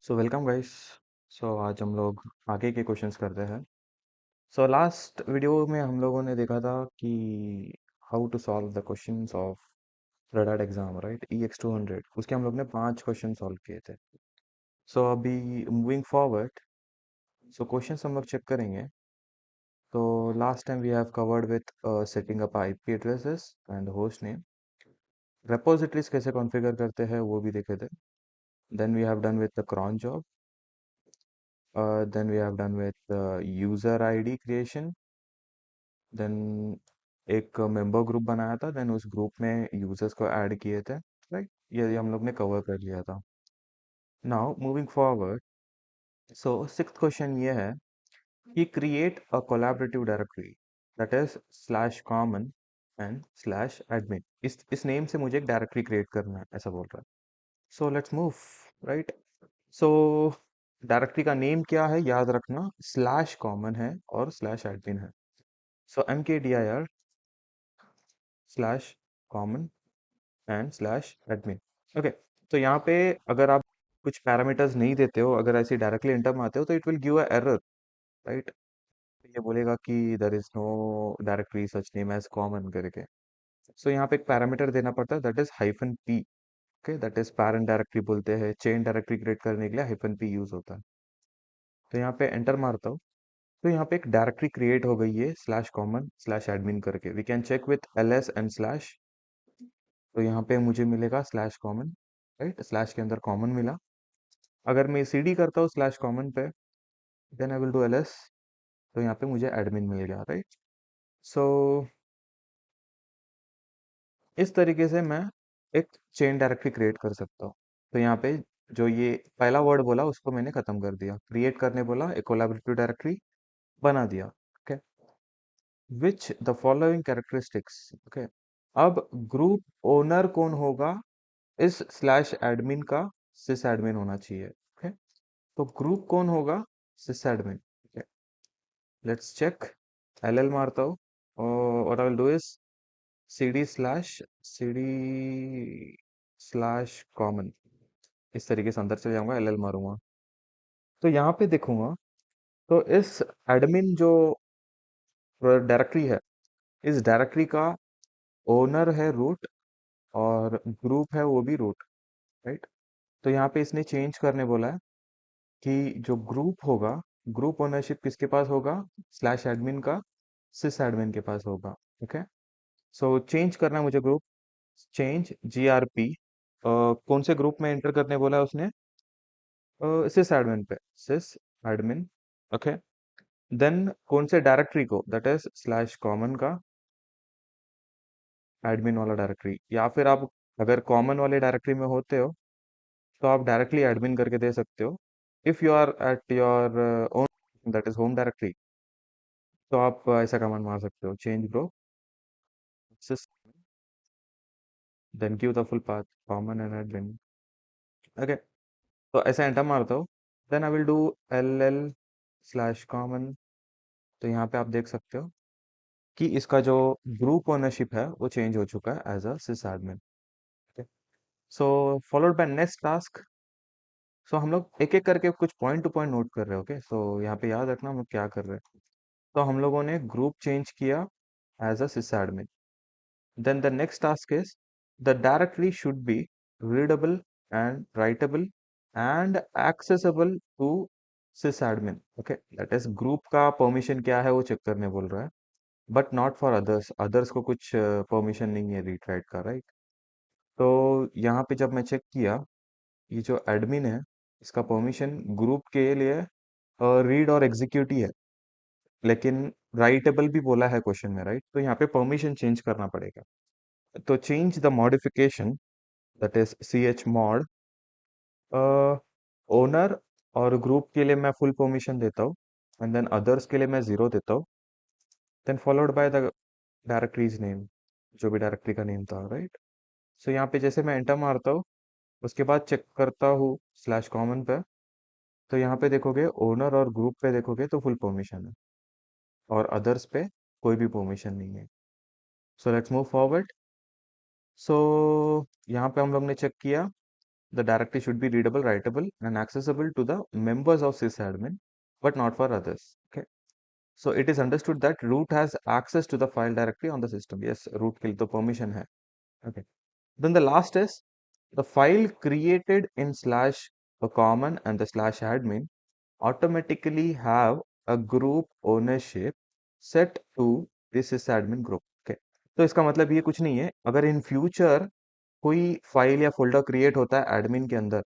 So welcome guys. सो आज हम लोग आगे के क्वेश्चंस करते हैं। सो लास्ट वीडियो में हम लोगों ने देखा था कि how to solve the questions of red exam, right? EX 200 उसके हम लोग ने 5 क्वेश्चन सॉल्व किए थे। सो अभी मूविंग फॉरवर्ड, सो क्वेश्चंस हम लोग चेक करेंगे। तो last time we have covered with setting up IP addresses and host name. Repositories कैसे कॉन्फ़िगर करते हैं वो भी देखे थे। Then we have done with the cron job. Then we have done with user ID creation. Then एक member group बनाया था, देन उस ग्रुप में यूजर्स को ऐड किए थे, राइट? ये हम लोग ने कवर कर लिया था। नाउ मूविंग फॉरवर्ड, सो सिक्स्थ क्वेश्चन ये है कि create a collaborative directory that is slash common and slash admin. इस नेम से मुझे एक डायरेक्टरी क्रिएट करना है, ऐसा बोल रहा है। So let's move, right? So directory का नेम क्या है याद रखना, स्लैश कॉमन है और स्लैश एडमिन है। सो mkdir slash common and slash admin. Okay, तो यहाँ पे अगर आप कुछ पैरामीटर्स नहीं देते हो, अगर ऐसे डायरेक्टली एंटर मारते हो, तो it will give a error, right? ये बोलेगा कि there is no directory such name as common करके। सो यहाँ पे एक पैरामीटर देना पड़ता है, that is -p। Okay, that is parent directory बोलते हैं। चेन डायरेक्टरी क्रिएट करने के लिए -p यूज होता है। तो यहाँ पे एंटर मारता हूँ, तो यहाँ पे एक डायरेक्टरी क्रिएट हो गई है स्लैश कॉमन स्लैश एडमिन करके। We can check with ls and slash. तो यहाँ पे मुझे मिलेगा स्लैश कॉमन, राइट? स्लैश के अंदर कॉमन मिला। अगर मैं cd करता हूँ स्लैश कॉमन पे, then I will do ls। तो यहाँ पे मुझे एडमिन मिल गया, राइट? सो इस तरीके से मैं एक चेन डायरेक्टरी क्रिएट कर सकता हूँ। तो यहाँ पे जो ये पहला वर्ड बोला उसको मैंने खत्म कर दिया, क्रिएट करने बोला, एक कोलैबोरेटिव डायरेक्टरी बना दिया। Okay, which the following characteristics. Okay, अब ग्रुप ओनर कौन होगा? इस स्लैश एडमिन का सिस एडमिन होना चाहिए। ओके, तो ग्रुप कौन होगा? Sys admin. Okay, let's check. L मारता हूँ और what I will do is cd slash common. इस तरीके से अंदर चले जाऊंगा, एल मारूंगा, तो यहाँ पे देखूंगा। तो इस एडमिन जो डायरेक्टरी है, इस डायरेक्टरी का ओनर है रूट और ग्रुप है वो भी रूट, राइट? तो यहाँ पे इसने चेंज करने बोला है कि जो ग्रुप होगा, ग्रुप ओनरशिप किसके पास होगा? स्लैश एडमिन का सिस एडमिन के पास होगा। ओके, सो चेंज करना है मुझे ग्रुप। चेंज GRP, कौन से ग्रुप में एंटर करने बोला है उसने? सिस एडमिन पे, सिस एडमिन। ओके, देन कौन से डायरेक्टरी को? दैट इज स्लैश कॉमन का एडमिन वाला डायरेक्टरी। या फिर आप अगर कॉमन वाले डायरेक्टरी में होते हो तो आप डायरेक्टली एडमिन करके दे सकते हो। If you are at your own, that is home directory, तो आप ऐसा कमांड मार सकते हो, change group sys, then give the full path common and admin. Okay, तो ऐसा एंटर मारता हूँ, then I will do ll slash common. तो यहाँ पे आप देख सकते हो कि इसका जो ग्रुप ओनरशिप है वो चेंज हो चुका है as a sys admin. So followed by next task. So हम लोग एक एक करके कुछ पॉइंट टू पॉइंट नोट कर रहे हैं। ओके, सो यहाँ पे याद रखना हम लोग क्या कर रहे हैं। तो हम लोगों ने ग्रुप चेंज किया as a sys admin. Then the next task is the directory should be readable and writable and accessible to sys admin. Okay, that is group का परमिशन क्या है वो चेक करने बोल रहा है, but not for others. Others को कुछ परमिशन नहीं है रीड राइट का, राइट? तो यहाँ पे जब मैं चेक किया, ये जो एडमिन है इसका परमिशन ग्रुप के लिए रीड और एग्जीक्यूट ही है, लेकिन राइटेबल भी बोला है क्वेश्चन में, राइट? तो यहाँ पे परमिशन चेंज करना पड़ेगा। तो change the modification, that is chmod owner और ग्रुप के लिए मैं फुल परमिशन देता हूँ, एंड देन अदर्स के लिए मैं 0 देता हूँ, then followed by the directories name, जो भी डायरेक्टरी का नेम था, राइट? सो यहाँ पे जैसे मैं एंटर मारता हूँ, उसके बाद चेक करता हूँ स्लैश कॉमन पे, तो यहाँ पे देखोगे ओनर और ग्रुप पे देखोगे तो फुल परमिशन है, और अदर्स पे कोई भी परमिशन नहीं है। So let's move forward. So यहाँ पे हम लोग ने चेक किया, the directory should be readable, writable, and accessible to the members of sysadmin, but not for others. Okay. So it is understood that root has access to the file directory on the system. Yes, root के लिए तो permission है. Okay. Then the last is the file created in slash common and the slash admin automatically have a group ownership set to this sysadmin group. Okay. तो इसका मतलब ये कुछ नहीं है, अगर इन फ्यूचर कोई फाइल या फोल्डर क्रिएट होता है एडमिन के अंदर,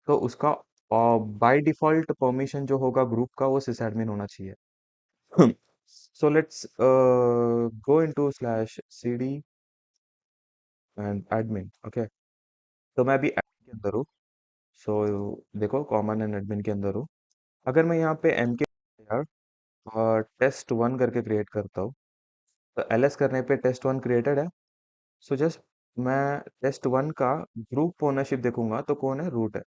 तो उसका बाय डिफॉल्ट परमिशन जो होगा ग्रुप का वो सिस एडमिन होना चाहिए. So let's go into slash cd and admin. Okay. तो मैं अभी एडमिन के अंदर हूँ. सो देखो, कॉमन एंड एडमिन के अंदर हूँ. अगर मैं यहाँ पे एम के यार टेस्ट वन करके क्रिएट करता हूँ, तो एलएस करने पे टेस्ट वन क्रिएटेड है. सो जस्ट मैं टेस्ट वन का ग्रुप ओनरशिप देखूंगा तो कौन है, रूट है.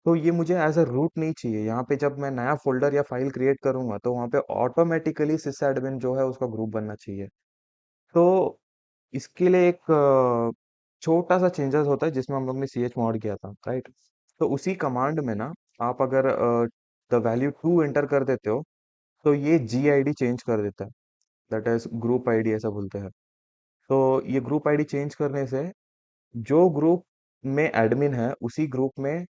तो ये मुझे एज अ रूट नहीं चाहिए. यहाँ पे जब मैं नया फोल्डर या फाइल क्रिएट करूंगा तो वहाँ पे ऑटोमेटिकली सिस एडमिन जो है उसका ग्रुप बनना चाहिए. तो इसके लिए एक छोटा सा चेंजेस होता है जिसमें हम लोग ने सी एच मॉड किया था, राइट. तो उसी कमांड में ना, आप अगर द वैल्यू 2 एंटर कर देते हो तो ये जी आई डी चेंज कर देता है. दैट इज ग्रुप आईडी ऐसा बोलते हैं. तो ये ग्रुप आईडी चेंज करने से जो ग्रुप में एडमिन है उसी ग्रुप में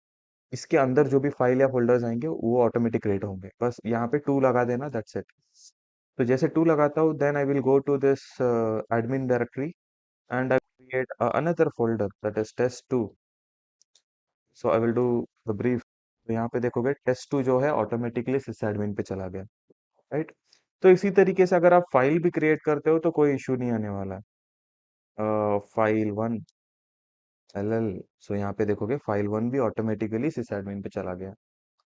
इसके अंदर जो भी फाइल या फोल्डर्स आएंगे वो ऑटोमेटिक क्रिएट होंगे. बस यहाँ पे टू लगा देना, दैट्स इट. तो जैसे टू लगाता हूँ, then I will go to this admin directory and I create another folder that is test 2. So I will do the brief. तो यहाँ पे देखोगे टेस्ट 2 जो है ऑटोमेटिकली सिस एडमिन पे चला गया, राइट. तो इसी तरीके से अगर आप फाइल भी क्रिएट करते हो तो कोई इशू नहीं आने वाला है. File one L L. So यहाँ पे देखोगे फाइल वन भी ऑटोमेटिकली सिस एडमिन पे चला गया.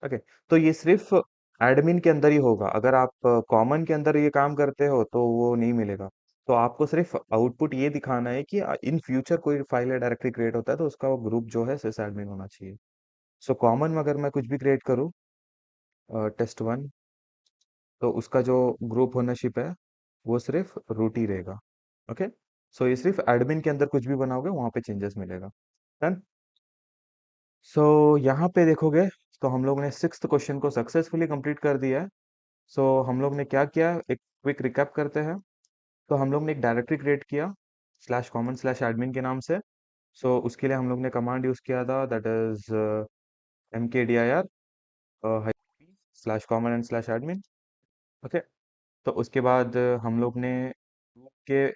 ओके. तो ये सिर्फ एडमिन के अंदर ही होगा. अगर आप कॉमन के अंदर ये काम करते हो तो वो नहीं मिलेगा. तो आपको सिर्फ आउटपुट ये दिखाना है कि इन फ्यूचर कोई फाइल या डायरेक्टरी क्रिएट होता है तो उसका वो ग्रुप जो है सिस एडमिन होना चाहिए. सो कॉमन में अगर मैं कुछ भी क्रिएट करूँ, टेस्ट वन, तो उसका जो ग्रुप ओनरशिप है वो सिर्फ रूट ही रहेगा. ओके. सो ये सिर्फ एडमिन के अंदर कुछ भी बनाओगे वहां पे चेंजेस मिलेगा. डन. सो यहाँ पे देखोगे तो हम लोग ने सिक्स्थ क्वेश्चन को सक्सेसफुली कंप्लीट कर दिया है. सो हम लोग ने क्या किया, एक क्विक रिकैप करते हैं. तो हम लोग ने एक डायरेक्टरी क्रिएट किया स्लैश कॉमन स्लैश एडमिन के नाम से. सो उसके लिए हम लोग ने कमांड यूज किया था, दैट इज एम के D I R slash common and slash admin. Okay. तो उसके बाद हम लोग ने ग्रुप के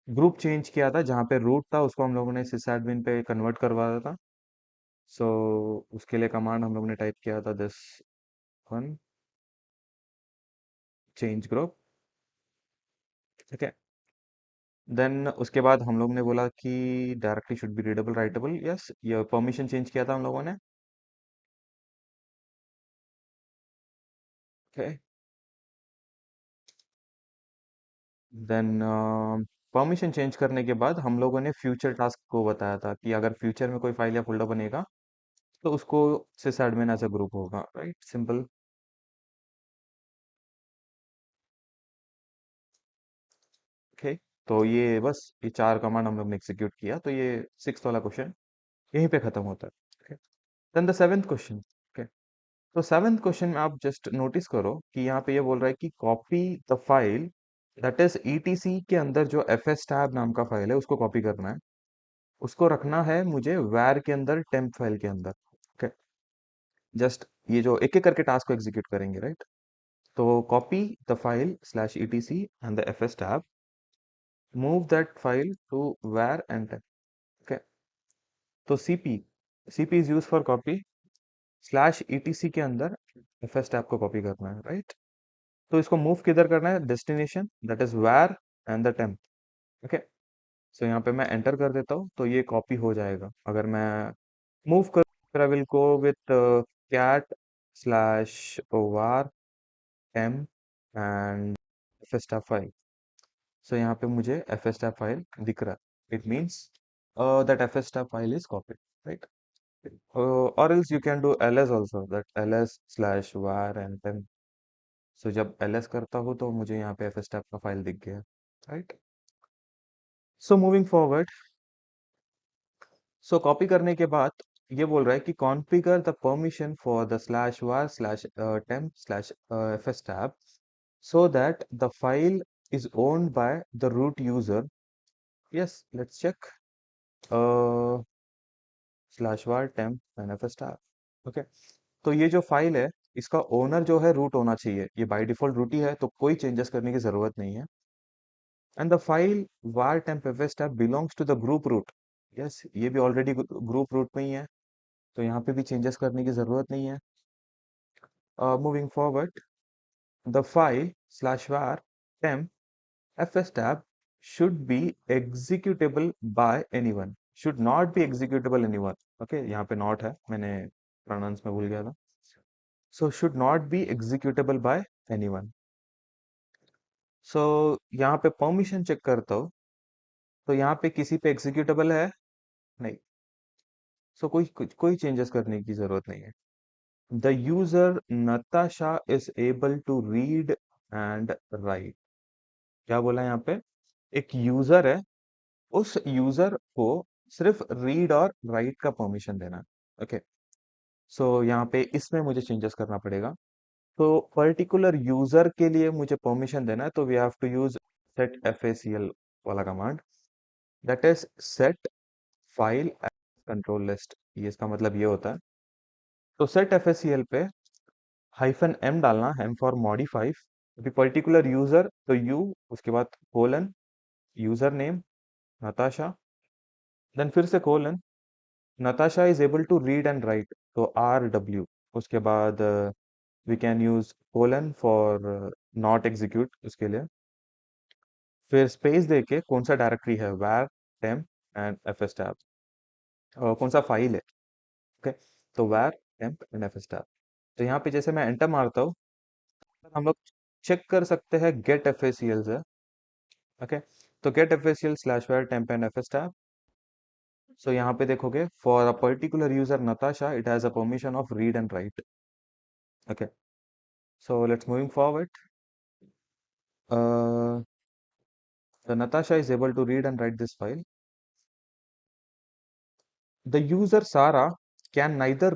ग्रुप चेंज किया था, जहाँ पे रूट था उसको हम लोगों ने सिस एडमिन पे कन्वर्ट करवाया था. सो उसके लिए कमांड हम लोग ने टाइप किया था दिस वन, चेंज ग्रुप. ठीक है. देन उसके बाद हम लोग ने बोला कि directly should be readable, writable. Yes, ये परमिशन चेंज किया था हम लोगों ने. ओके. देन परमिशन चेंज करने के बाद हम लोगों ने फ्यूचर टास्क को बताया था कि अगर फ्यूचर में कोई फाइल या फोल्डर बनेगा तो उसको सिस एडमिन एज अ ग्रुप होगा, राइट. सिंपल. ओके. तो ये बस ये चार कमांड हम लोग ने एग्जीक्यूट किया, तो ये सिक्स वाला क्वेश्चन यहीं पे खत्म होता है. Okay. Then the seventh question. Okay. तो सेवेंथ क्वेश्चन में आप जस्ट नोटिस करो कि यहाँ पे ये बोल रहा है कि copy the file that is etc के अंदर जो एफ एस टैब नाम का फाइल है उसको कॉपी करना है. उसको रखना है मुझे वैर के अंदर, टेम्प फाइल के अंदर. ओके. जस्ट ये जो एक एक करके टास्क को एग्जीक्यूट करेंगे, राइट. तो copy the file slash ETC and the F S tab, move that file to var and temp. Okay. तो CP is use for copy, slash ETC के अंदर एफ एस टैब को copy करना है, right. तो इसको move किधर करना है, destination that is where and the temp. Okay. So यहाँ पे मैं एंटर कर देता हूँ तो ये कॉपी हो जाएगा. अगर मैं मूव कर, I will go with cat slash var temp and fstab file. So यहाँ पे मुझे fstab फाइल दिख रहा है. It means that fstab file is copied, right. और else you can do ls also, that ls slash var and temp. सो जब ls करता हूँ तो मुझे यहाँ पे fstab का फाइल दिख गया, राइट. सो मूविंग फॉरवर्ड, सो कॉपी करने के बाद ये बोल रहा है कि configure the permission for the slash var slash temp slash fstab so that the file is owned by the root user. Yes, let's check. Slash var temp and fstab. Okay, तो ये जो फाइल है, इसका owner जो है root होना चाहिए। ये बाय डिफॉल्ट रूट ही है, तो कोई चेंजेस करने की जरूरत नहीं है। And the file var temp fstab belongs to the group root. Yes, ये भी ऑलरेडी ग्रुप रूट में ही है, तो यहाँ पे भी चेंजेस करने की जरूरत नहीं है। Moving forward, the file slash var temp fstab should be executable by anyone, should not be executable anyone. Okay, यहाँ पे नॉट है, मैंने प्रोनाउंस में भूल गया था। So should not be executable by anyone. So यहाँ पे परमिशन चेक करता हूँ, तो यहाँ पे किसी पे एग्जीक्यूटेबल है? नहीं। सो कोई चेंजेस करने की जरूरत नहीं है। The user Natasha is able to read and write. क्या बोला यहाँ पे? एक यूजर है, उस यूजर को सिर्फ रीड और राइट का परमिशन देना है। ओके, सो यहाँ पे इसमें मुझे चेंजेस करना पड़ेगा। तो पर्टिकुलर यूजर के लिए मुझे परमिशन देना है, तो we have to use set FACL वाला command, that is set file control list. ये इसका मतलब ये होता है। तो सेट FACL पे -m डालना, m फॉर मॉडिफाई, अभी पर्टिकुलर यूजर तो यू, उसके बाद colon, user name Natasha, then फिर से colon, Natasha is able to read and write, तो RW, उसके बाद we can use colon for not execute उसके लिए, फिर स्पेस देके कौन सा डायरेक्टरी है, var temp एंड fstab, कौन सा फाइल है। ओके, तो var temp एंड fstab। तो यहाँ पे जैसे मैं एंटर मारता हूँ, हम लोग चेक कर सकते हैं गेट FACL से। ओके, तो get FACL slash var temp and fstab। So यहाँ पे देखोगे, for a particular user Natasha it has a permission of read and write. Okay, so let's moving forward, the Natasha is able to read and write this file. The user Sarah can neither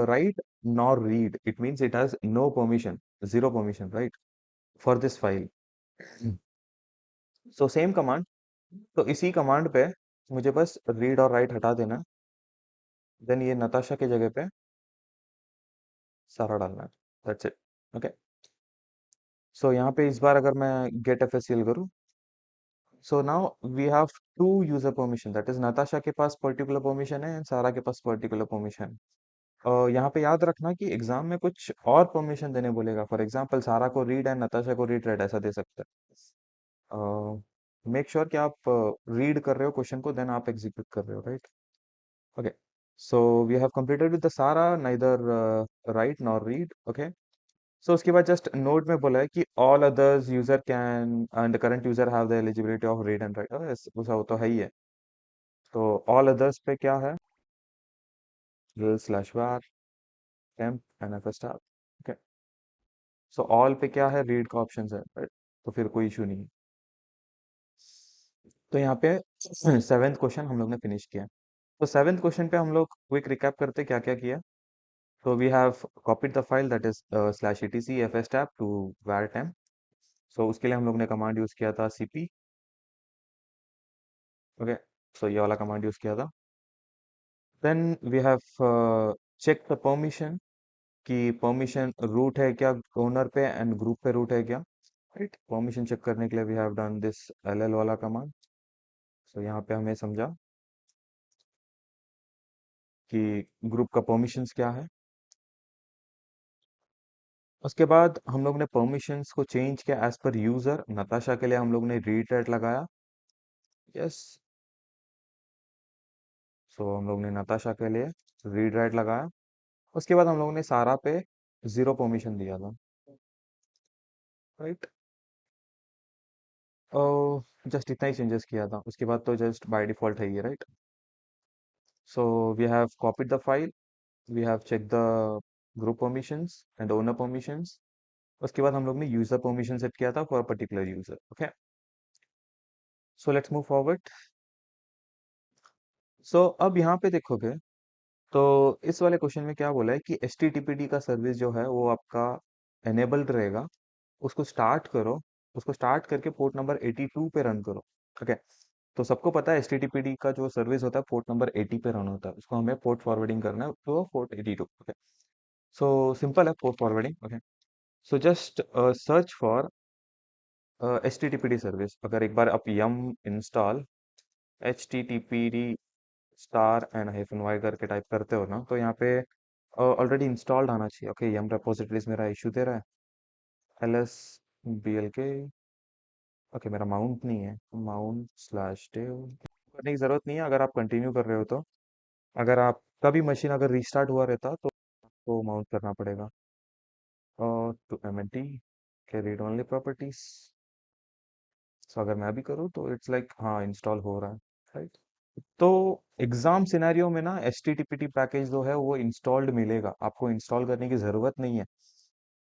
write nor read. It means it has no permission, zero permission, right? For this file. So same command. तो इसी command पे मुझे बस read और right हटा देना, then ये नताशा की जगह पे सारा डालना है। That's it. ओके, सो यहाँ पे इस बार अगर मैं गेट FACL करूँ, so now we have to user permission, that is Natasha के पास पर्टिकुलर परमिशन है एंड सारा के पास पर्टिकुलर परमिशन। यहाँ पे याद रखना कि एग्जाम में कुछ और परमिशन देने बोलेगा। फॉर एग्जांपल सारा को रीड एंड नताशा को रीड राइट ऐसा दे सकते हैं। मेक श्योर कि आप रीड कर रहे हो क्वेश्चन को, देन आप एग्जीक्यूट कर रहे हो, right? Okay, so we have completed with the सारा neither write nor read. Okay, so उसके बाद जस्ट नोट में बोला है कि all others user can and current user have the eligibility of read and write. वो तो है ही है। तो ऑल अदर्स पे क्या है? Slash var temp and fstab। Okay, so all पे क्या है? रीड का ऑप्शन है, right? तो फिर कोई इशू नहीं है। तो यहाँ पे सेवेंथ क्वेश्चन हम लोग ने फिनिश किया। तो सेवेंथ क्वेश्चन पे हम लोग क्विक रिकैप करते क्या क्या किया। तो we have copied the file that is /etc fstab to var temp। So उसके लिए हम लोग ने कमांड यूज किया था cp। ओके, सो ये वाला कमांड यूज किया था। Then we have check the permission, कि परमिशन रूट है क्या ओनर पे एंड ग्रुप पे रूट है क्या, राइट? परमिशन चेक करने के लिए we have done this ll वाला कमांड। सो यहाँ पे हमें समझा कि ग्रुप का परमिशंस क्या है। उसके बाद हम लोग ने परमिशंस को चेंज किया एज पर यूजर। नताशा के लिए हम लोग ने रीड राइट लगाया। यस, सो हम लोग ने नताशा के लिए रीड राइट लगाया। उसके बाद हम लोग ने सारा पे जीरो परमिशन दिया था, राइट? जस्ट इतना ही चेंजेस किया था, उसके बाद तो जस्ट बाय डिफॉल्ट है ये, right? So we have copied the file, we have check the group permissions and owner permissions. उसके बाद हम लोग ने यूजर परमिशन सेट किया था for particular user. Okay, so let's move forward. So अब यहाँ पे देखोगे, तो इस वाले क्वेश्चन में क्या बोला है कि HTTPD का सर्विस जो है वो आपका एनेबल्ड रहेगा। उसको स्टार्ट करो, उसको स्टार्ट करके पोर्ट नंबर 82 पे रन करो। ओके, तो सबको पता है HTTPD का जो सर्विस होता है पोर्ट नंबर 80 पे रन होता है, उसको हमें पोर्ट फॉरवर्डिंग करना है तो पोर्ट 82। ओके, सो सिंपल है port forwarding. Okay, so just search for HTTPD service. अगर एक बार आप yum install HTTPD star and hyphen Y करके टाइप करते हो ना, तो यहाँ पे ऑलरेडी इंस्टॉल्ड आना चाहिए। ओके, यम रेपोजिटरीज मेरा इशू दे रहा है, LS BLK। ओके, मेरा माउंट नहीं है, माउंट स्लैश डेव करने की जरूरत नहीं है अगर आप कंटिन्यू कर रहे हो तो। अगर आपका भी मशीन अगर रीस्टार्ट हुआ रहता तो आपको माउंट करना पड़ेगा। और टू MNT के रीड ओनली प्रॉपर्टीज। सो अगर मैं भी करूँ तो इट्स लाइक हाँ इंस्टॉल हो रहा है, राइट। तो एग्जाम सिनेरियो में ना HTTPD पैकेज जो है वो इंस्टॉल्ड मिलेगा, आपको इंस्टॉल करने की जरूरत नहीं है।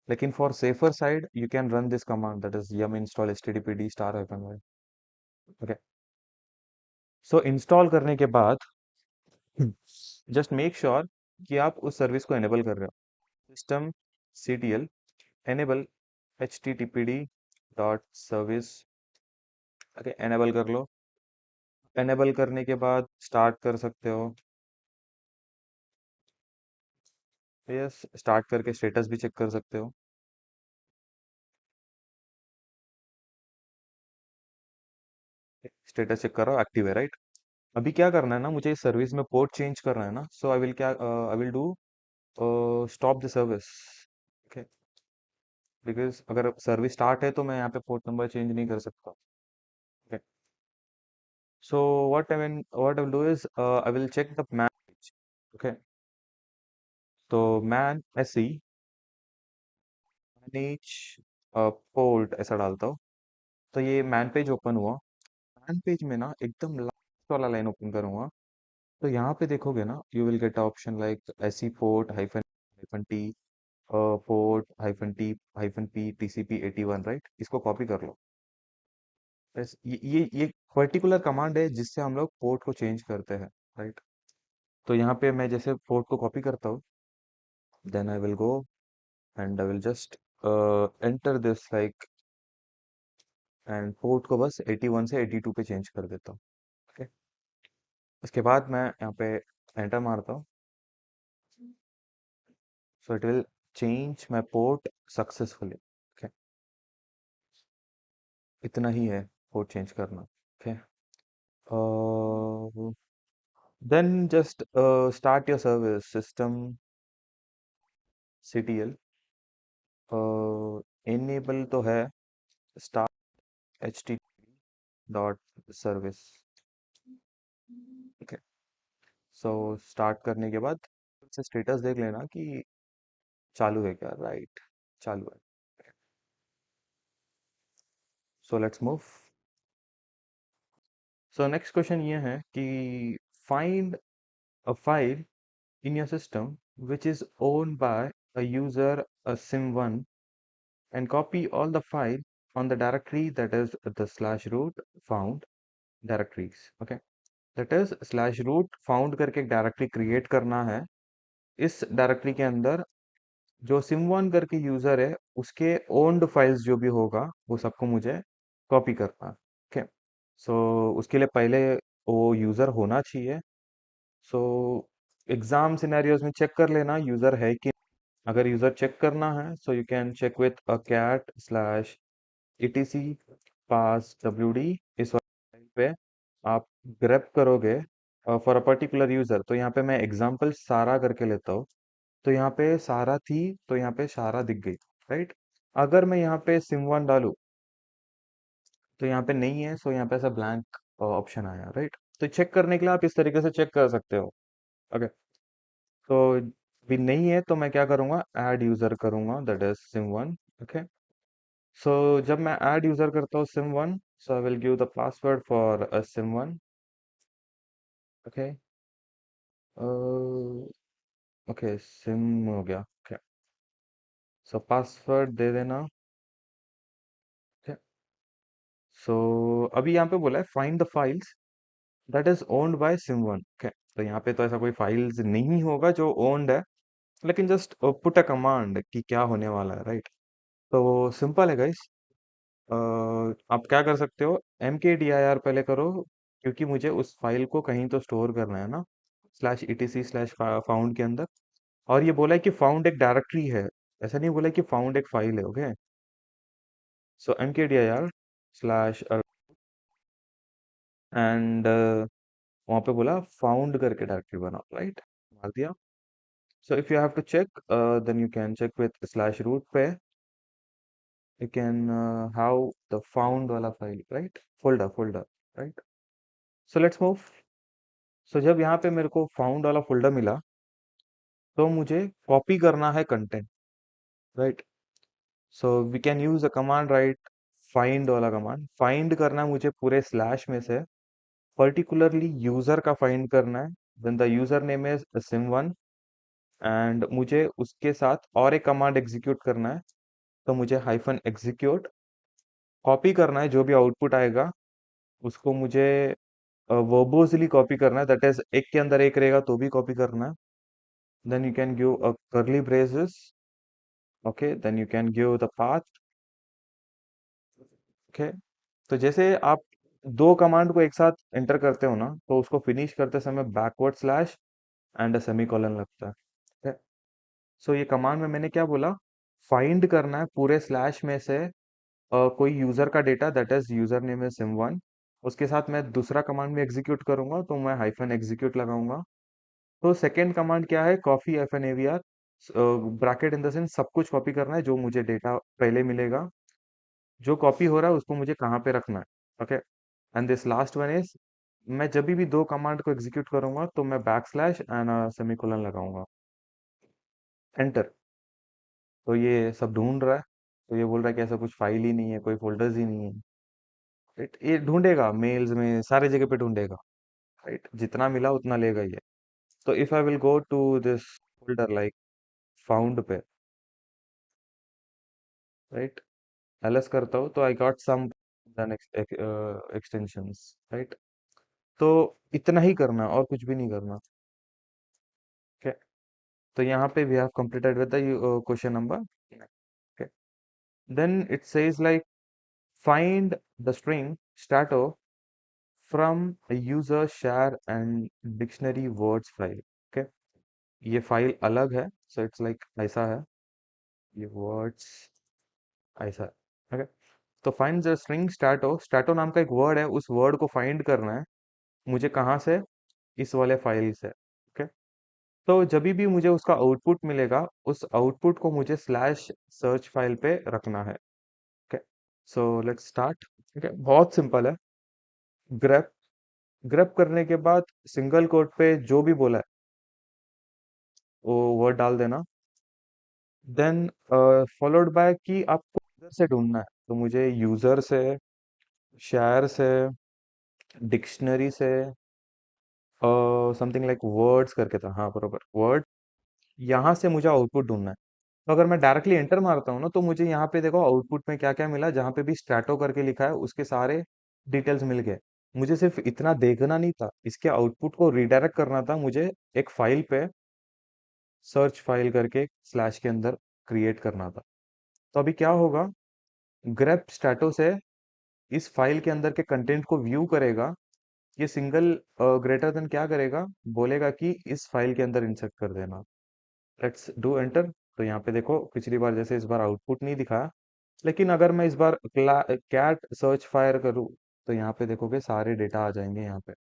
लेकिन for safer side you can run this command, that is yum install httpd star hyphen Y. Okay, so install करने के बाद जस्ट मेक श्योर कि आप उस सर्विस को एनेबल कर रहे हो। System CTL enable HTTPD dot service. Okay, enable कर लो। एनेबल करने के बाद स्टार्ट कर सकते हो। यस, स्टार्ट करके स्टेटस भी चेक कर सकते हो। स्टेटस चेक करो, एक्टिव है, राइट। अभी क्या करना है ना, मुझे इस सर्विस में पोर्ट चेंज करना है ना, so I will do stop the service. Okay, because अगर सर्विस स्टार्ट है तो मैं यहाँ पे पोर्ट नंबर चेंज नहीं कर सकता। Okay, so what I will do is I will check the man. Okay, तो मैन SE मैनेज पोर्ट ऐसा डालता हूँ, तो ये मैन पेज ओपन हुआ। मैन पेज में ना एकदम लास्ट वाला लाइन ओपन करूंगा, तो यहाँ पे देखोगे ना you will get option like SE port hyphen hyphen T port hyphen P TCP 81, right. इसको कॉपी कर लो। बस ये पर्टिकुलर कमांड है जिससे हम लोग पोर्ट को चेंज करते हैं, राइट। तो यहाँ पे मैं जैसे पोर्ट को कॉपी करता हूँ, then I will go and I will just enter this like, and port को बस 81 से 82 पे चेंज कर देता हूँ। ओके, उसके बाद मैं यहाँ पे एंटर मारता हूँ, so it will change my port successfully. Okay, इतना ही है पोर्ट चेंज करना। Okay, then just start your service. System CTL enable तो है, start HTTP dot service. Okay, so start करने के बाद से स्टेटस देख लेना कि चालू है क्या, राइट। चालू है। So let's move. So next question ये है कि find a file in your system which is owned by a user, a sim1, and copy all the file on the directory that is the slash root found directories। okay, that is slash root found करके एक directory create करना है। इस directory के अंदर जो sim1 करके user है उसके ओन्ड फाइल्स जो भी होगा वो सबको मुझे कॉपी करना है। ओके, सो उसके लिए पहले वो यूजर होना चाहिए। सो एग्जाम सिनेरियोज में चेक कर लेना यूजर है कि, अगर यूजर चेक करना है so you can check with a cat slash etc pass WD। इस फाइल पे आप ग्रेप करोगे फॉर अ पर्टिकुलर यूजर, तो यहाँ पे मैं एग्जांपल सारा करके लेता हूँ। तो यहाँ पे सारा थी, तो यहाँ पे सारा दिख गई, राइट। अगर मैं यहाँ पे sim1 डालूं तो यहाँ पे नहीं है, सो यहाँ पे ऐसा ब्लैंक ऑप्शन आया, राइट। तो चेक करने के लिए आप इस तरीके से चेक कर सकते हो। ओके, तो भी नहीं है तो मैं क्या करूंगा, ऐड यूजर करूंगा, दैट इज sim1। ओके, सो जब मैं ऐड यूजर करता हूँ sim1, so I will give the password for sim1। Okay, okay SIM हो गया। ओके, सो पासवर्ड दे देना। ओके, सो अभी यहाँ पे बोला है find the files that is owned by Simeone. Okay, तो यहाँ पे तो ऐसा कोई फाइल्स नहीं होगा जो ओन्ड है, लेकिन जस्ट पुट अ कमांड कि क्या होने वाला है, राइट? तो सिंपल है गाइस। आप क्या कर सकते हो, एम के डी आई आर पहले करो, क्योंकि मुझे उस फाइल को कहीं तो स्टोर करना है ना, स्लैश etc स्लैश फाउंड के अंदर। और ये बोला है कि फाउंड एक डायरेक्टरी है, ऐसा नहीं बोला है कि फाउंड एक फाइल है। ओके, सो एम के D I R slash and वहाँ पे बोला फाउंड करके डायरेक्टरी बनाओ, राइट? मार दिया। So if you have to check, then you can check with slash root पे, you can have the found वाला file, right? Folder, right? So let's move. So जब यहाँ पे मेरे को फाउंड वाला फोल्डर मिला, तो मुझे कॉपी करना है content, right? So we can use a command, right? Find वाला कमांड, फाइंड करना है मुझे पूरे स्लैश में से, पर्टिकुलरली यूजर का फाइंड करना है। Then the user name is सिम1, एंड मुझे उसके साथ और एक कमांड एग्जीक्यूट करना है। तो मुझे हाइफन एग्जीक्यूट कॉपी करना है, जो भी आउटपुट आएगा उसको मुझे वर्बोसली कॉपी करना है, दैट इज एक के अंदर एक रहेगा तो भी कॉपी करना है। Then you can give a curly braces. Okay, then you can give the path. Okay, तो जैसे आप दो कमांड को एक साथ एंटर करते हो ना, तो उसको फिनिश करते समय बैकवर्ड स्लैश एंड सेमीकोलन लगता है। ठीक है? सो ये कमांड में मैंने क्या बोला, फाइंड करना है पूरे स्लैश में से कोई यूजर का data, that is user name is सिम1। उसके साथ मैं दूसरा कमांड में एग्जीक्यूट करूंगा, तो मैं हाइफन एग्जीक्यूट लगाऊंगा। तो सेकेंड कमांड क्या है, copy F N AVR, bracket in the sense सब कुछ कॉपी करना है जो मुझे डेटा पहले मिलेगा, जो कॉपी हो रहा है उसको मुझे कहाँ पे रखना है। Okay, and this last one is, मैं जब भी दो कमांड को एग्जीक्यूट करूंगा तो मैं बैक स्लैश एंड सेमीकोलन लगाऊंगा, एंटर। तो ये सब ढूंढ रहा है, तो ये बोल रहा है कि ऐसा कुछ फाइल ही नहीं है, कोई फोल्डर्स ही नहीं है, राइट? ये ढूंढेगा मेल्स में, सारे जगह पे ढूंढेगा, राइट? जितना मिला उतना लेगा ये। तो if I will go to this folder like found पे, राइट, ls करता हूँ, तो I got some extensions, right? तो इतना ही करना और कुछ भी नहीं करना। ओके, तो यहाँ पे we have completed with the question number। Okay, then it says like find the string stato from a user share and dictionary words file। Okay, ये फाइल अलग है, सो इट्स लाइक ऐसा है, ये वर्ड्स ऐसा है। ओके, तो find the string स्टैटो, स्टैटो नाम का एक वर्ड है, उस वर्ड को फाइंड करना है मुझे, कहाँ से? इस वाले फाइल से। ओके, तो जब भी मुझे उसका आउटपुट मिलेगा, उस आउटपुट को मुझे स्लैश सर्च फाइल पे रखना है। Okay, so let's start. ठीक है, बहुत सिंपल है। ग्रेप, ग्रेप करने के बाद सिंगल कोट पे जो भी बोला है वो वर्ड डाल देना। देन फॉलोड बाय कि आपको किधर से ढूंढना है, तो मुझे यूजर से, शेयर से, डिक्शनरी से, समथिंग लाइक वर्ड्स करके था, हाँ बरोबर, वर्ड, यहाँ से मुझे आउटपुट ढूंढना है। तो अगर मैं डायरेक्टली एंटर मारता हूँ ना, तो मुझे यहाँ पे देखो आउटपुट में क्या क्या मिला, जहाँ पे भी स्ट्रैटो करके लिखा है उसके सारे डिटेल्स मिल गए। मुझे सिर्फ इतना देखना नहीं था, इसके आउटपुट को रिडायरेक्ट करना था मुझे, एक फाइल पे सर्च फाइल करके स्लैश के अंदर क्रिएट करना था। तो अभी क्या होगा, ग्रेप स्टैटो से इस फाइल के अंदर के कंटेंट को व्यू करेगा, ये सिंगल ग्रेटर देन क्या करेगा, बोलेगा कि इस फाइल के अंदर इंसर्ट कर देना। Let's do enter. तो यहाँ पे देखो पिछली बार जैसे इस बार आउटपुट नहीं दिखाया, लेकिन अगर मैं इस बार कैट सर्च फायर करूँ, तो यहाँ पे देखोगे सारे डेटा आ जाएंगे यहाँ पे,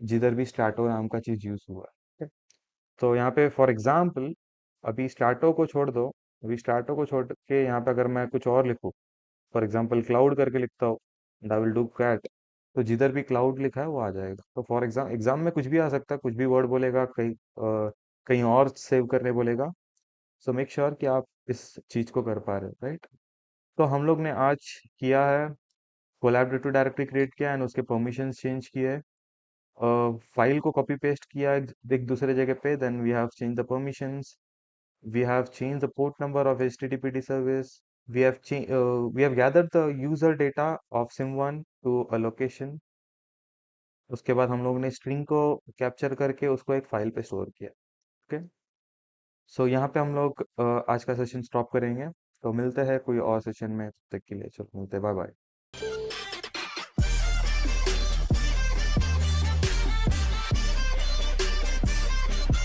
जिधर भी स्ट्रैटो नाम का चीज यूज हुआ है। ठीक है? तो यहाँ पे फॉर एग्जाम्पल, अभी स्ट्रैटो को छोड़ दो, अभी स्ट्रैटो को छोड़ के यहाँ पे अगर मैं कुछ और लिखूँ, फॉर एग्जाम्पल क्लाउड करके लिखता हूँ, and I will do cat, तो जिधर भी क्लाउड लिखा है वो आ जाएगा। तो फॉर एग्जाम, एग्जाम में कुछ भी आ सकता है, कुछ भी वर्ड बोलेगा, कहीं कहीं और सेव करने बोलेगा। सो मेक श्योर कि आप इस चीज को कर पा रहे हो, राइट? तो हम लोग ने आज किया है, कोलैबोरेटिव डायरेक्टरी क्रिएट किया एंड उसके परमिशंस चेंज किए, फाइल को कॉपी पेस्ट किया एक दूसरे जगह पे, then we have change the permissions, we have changed the port number of HTTPD service. We have gathered the user data of SIM1 to a location. उसके बाद हम लोग ने स्ट्रिंग को कैप्चर करके उसको एक फाइल पे स्टोर किया। ओके। सो यहाँ पे हम लोग आज का सेशन स्टॉप करेंगे। तो मिलते हैं कोई और सेशन में, तब तक के लिए चलो मिलते हैं, बाय बाय।